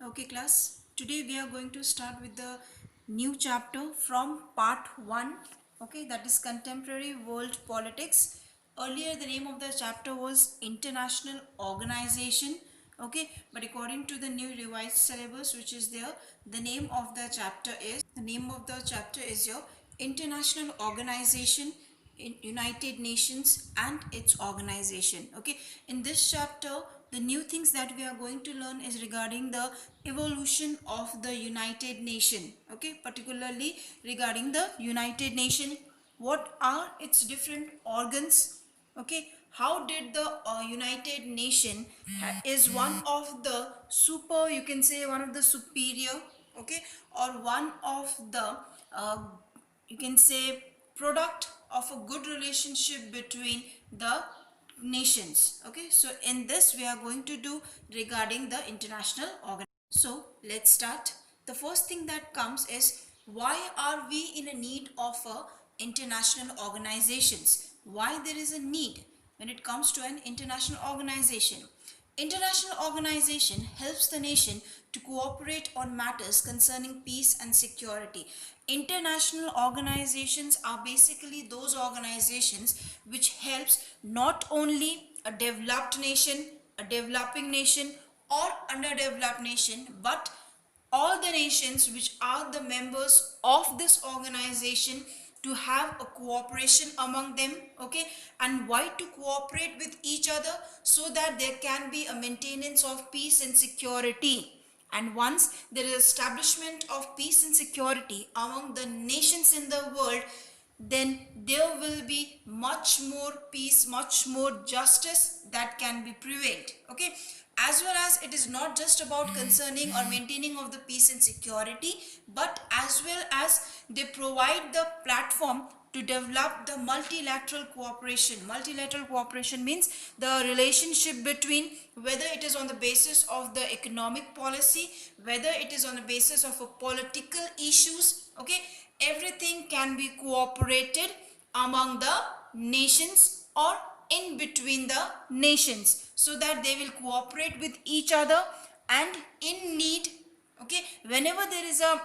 Okay, class. Today we are going to start with the new chapter from part 1. Okay, that is Contemporary World Politics. Earlier, the name of the chapter was International Organization. Okay, but according to the new revised syllabus, which is there, the name of the chapter is your International Organization in United Nations and its organization. Okay, in this chapter, the new things that we are going to learn is regarding the evolution of the United Nation. Okay, particularly regarding the United Nation, what are its different organs. Okay, how did the United Nation is one of the super, you can say one of the superior, okay, or one of the uh, you can say product of a good relationship between the nations. Okay, so in this we are going to do regarding the international organization. So let's start. The first thing that comes is, why are we in a need of international organizations? Why there is a need when it comes to an international organization? International organization helps the nation to cooperate on matters concerning peace and security. International organizations are basically those organizations which helps not only a developed nation, a developing nation, or underdeveloped nation, but all the nations which are the members of this organization to have a cooperation among them. Okay, and why to cooperate with each other? So that there can be a maintenance of peace and security. And once there is establishment of peace and security among the nations in the world, then there will be much more peace, much more justice that can be prevailed. Okay, as well as it is not just about concerning or maintaining of the peace and security, but as well as they provide the platform to develop the multilateral cooperation. Multilateral cooperation means the relationship between, whether it is on the basis of the economic policy, whether it is on the basis of a political issues. Okay, everything can be cooperated among the nations or in between the nations, so that they will cooperate with each other and in need. Okay, whenever there is a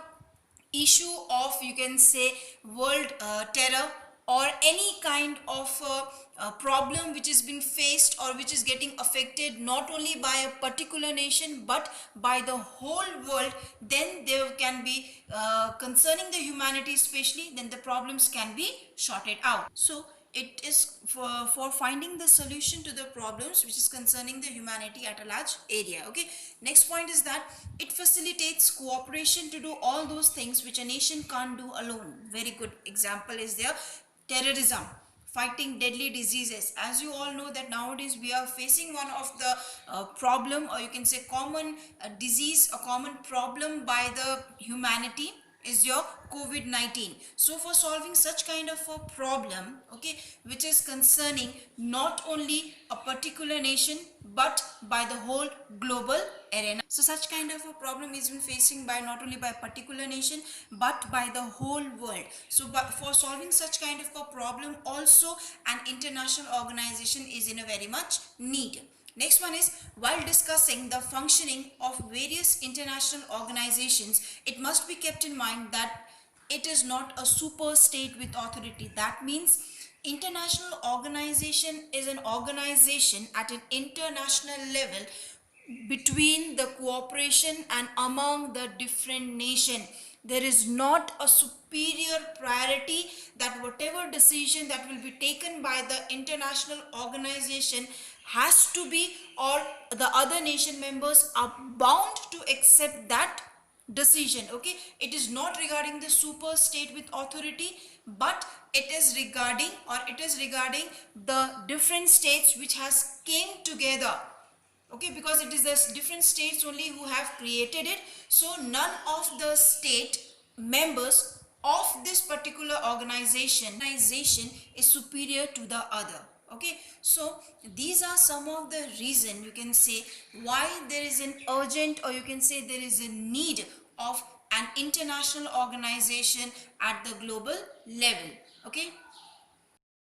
issue of, you can say, world terror, or any kind of problem which is being faced or which is getting affected not only by a particular nation but by the whole world, then there can be concerning the humanity especially, then the problems can be sorted out. So it is for finding the solution to the problems which is concerning the humanity at a large area. Okay, next point is that it facilitates cooperation to do all those things which a nation can't do alone. Very good example is there, terrorism, fighting deadly diseases. As you all know that nowadays we are facing one of the problem, or you can say common disease, a common problem by the humanity is your COVID-19. So for solving such kind of a problem, okay, which is concerning not only a particular nation but by the whole global arena. So such kind of a problem is been facing by not only by a particular nation but by the whole world. So but for solving such kind of a problem also, an international organization is in a very much need. Next one is, while discussing the functioning of various international organizations, it must be kept in mind that it is not a super state with authority. That means international organization is an organization at an international level between the cooperation and among the different nation. There is not a superior priority that whatever decision that will be taken by the international organization has to be, or the other nation members are bound to accept that decision. Okay, it is not regarding the super state with authority, but it is regarding, or it is regarding the different states which has came together. Okay, because it is the different states only who have created it, so none of the state members of this particular organization is superior to the other. Okay, so these are some of the reason, you can say, why there is an urgent, or you can say there is a need of an international organization at the global level. Okay,